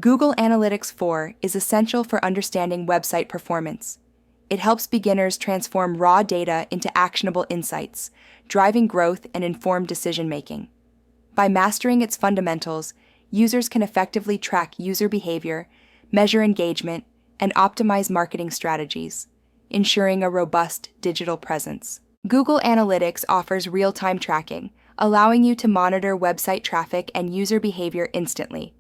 Google Analytics 4 is essential for understanding website performance. It helps beginners transform raw data into actionable insights, driving growth and informed decision-making. By mastering its fundamentals, users can effectively track user behavior, measure engagement, and optimize marketing strategies, ensuring a robust digital presence. Google Analytics offers real-time tracking, allowing you to monitor website traffic and user behavior instantly.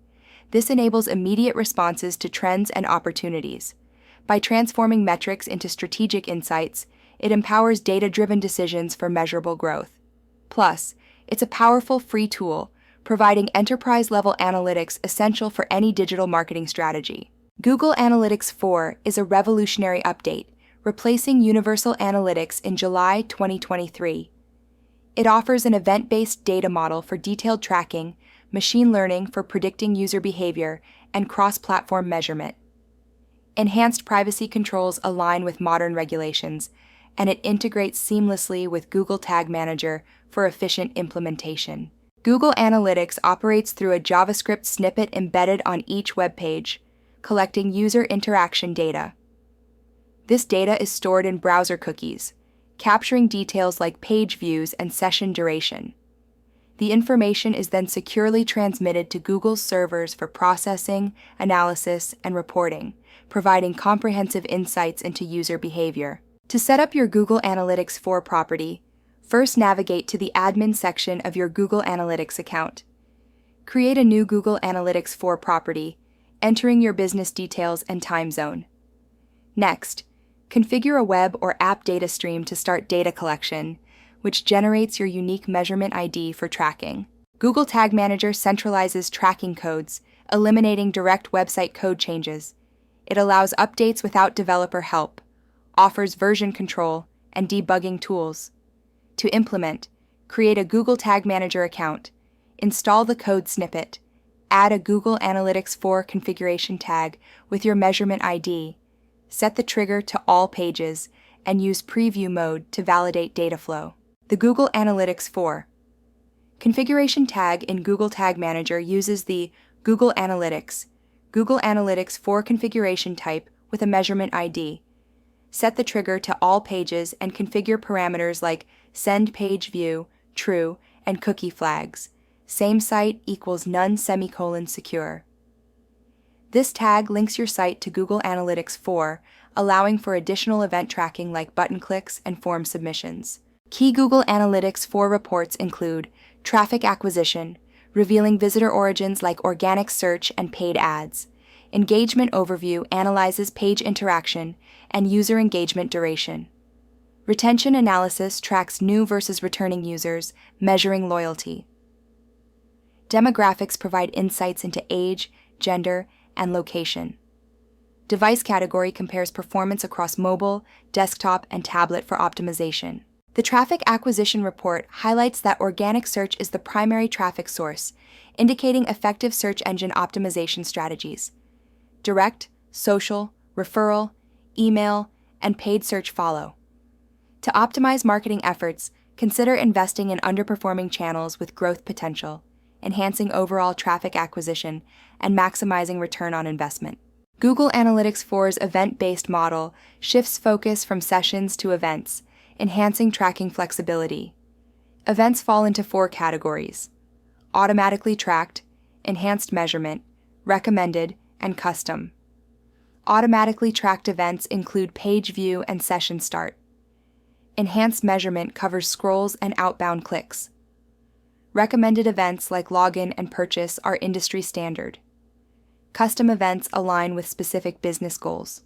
This enables immediate responses to trends and opportunities. By transforming metrics into strategic insights, it empowers data-driven decisions for measurable growth. Plus, it's a powerful free tool, providing enterprise-level analytics essential for any digital marketing strategy. Google Analytics 4 is a revolutionary update, replacing Universal Analytics in July 2023. It offers an event-based data model for detailed tracking, machine learning for predicting user behavior, and cross-platform measurement. Enhanced privacy controls align with modern regulations, and it integrates seamlessly with Google Tag Manager for efficient implementation. Google Analytics operates through a JavaScript snippet embedded on each web page, collecting user interaction data. This data is stored in browser cookies, capturing details like page views and session duration. The information is then securely transmitted to Google's servers for processing, analysis, and reporting, providing comprehensive insights into user behavior. To set up your Google Analytics 4 property, first navigate to the admin section of your Google Analytics account. Create a new Google Analytics 4 property, entering your business details and time zone. Next, configure a web or app data stream to start data collection, which generates your unique measurement ID for tracking. Google Tag Manager centralizes tracking codes, eliminating direct website code changes. It allows updates without developer help, offers version control, and debugging tools. To implement, create a Google Tag Manager account, install the code snippet, add a Google Analytics 4 configuration tag with your measurement ID, set the trigger to all pages, and use preview mode to validate data flow. The Google Analytics 4 configuration tag in Google Tag Manager uses the Google Analytics 4 configuration type with a measurement ID. Set the trigger to all pages and configure parameters like send page view, true, and cookie flags. Same site equals none semicolon secure. This tag links your site to Google Analytics 4, allowing for additional event tracking like button clicks and form submissions. Key Google Analytics 4 reports include traffic acquisition, revealing visitor origins like organic search and paid ads. Engagement overview analyzes page interaction and user engagement duration. Retention analysis tracks new versus returning users, measuring loyalty. Demographics provide insights into age, gender, and location. Device category compares performance across mobile, desktop, and tablet for optimization. The Traffic Acquisition Report highlights that organic search is the primary traffic source, indicating effective search engine optimization strategies. Direct, social, referral, email, and paid search follow. To optimize marketing efforts, consider investing in underperforming channels with growth potential, enhancing overall traffic acquisition, and maximizing return on investment. Google Analytics 4's event-based model shifts focus from sessions to events, enhancing tracking flexibility. Events fall into 4 categories: automatically tracked, enhanced measurement, recommended, and custom. Automatically tracked events include page view and session start. Enhanced measurement covers scrolls and outbound clicks. Recommended events like login and purchase are industry standard. Custom events align with specific business goals.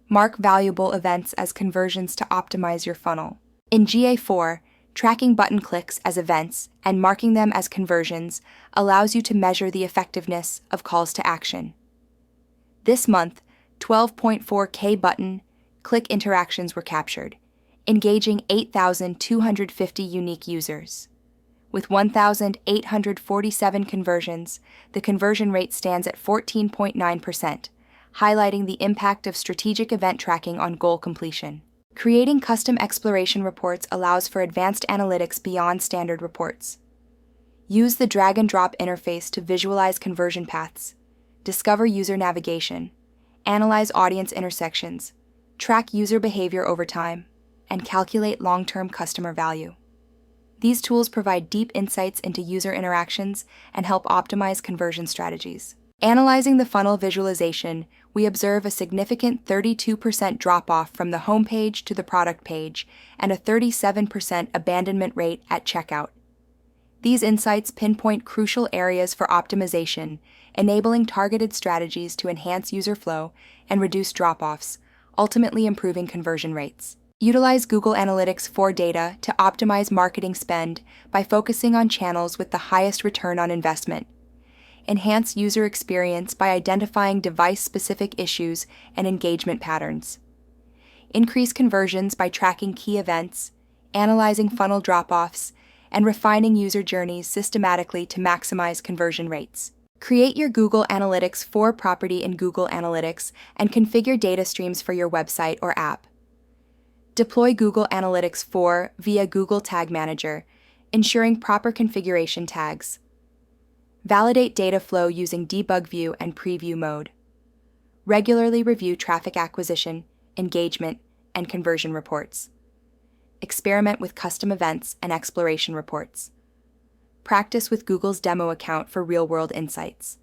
Mark valuable events as conversions to optimize your funnel. In GA4, tracking button clicks as events and marking them as conversions allows you to measure the effectiveness of calls to action. This month, 12.4K button click interactions were captured, engaging 8,250 unique users. With 1,847 conversions, the conversion rate stands at 14.9%, highlighting the impact of strategic event tracking on goal completion. Creating custom exploration reports allows for advanced analytics beyond standard reports. Use the drag-and-drop interface to visualize conversion paths, discover user navigation, analyze audience intersections, track user behavior over time, and calculate long-term customer value. These tools provide deep insights into user interactions and help optimize conversion strategies. Analyzing the funnel visualization, we observe a significant 32% drop-off from the homepage to the product page and a 37% abandonment rate at checkout. These insights pinpoint crucial areas for optimization, enabling targeted strategies to enhance user flow and reduce drop-offs, ultimately improving conversion rates. Utilize Google Analytics 4 data to optimize marketing spend by focusing on channels with the highest return on investment. Enhance user experience by identifying device-specific issues and engagement patterns. Increase conversions by tracking key events, analyzing funnel drop-offs, and refining user journeys systematically to maximize conversion rates. Create your Google Analytics 4 property in Google Analytics and configure data streams for your website or app. Deploy Google Analytics 4 via Google Tag Manager, ensuring proper configuration tags. Validate data flow using Debug View and Preview mode. Regularly review traffic acquisition, engagement, and conversion reports. Experiment with custom events and exploration reports. Practice with Google's demo account for real-world insights.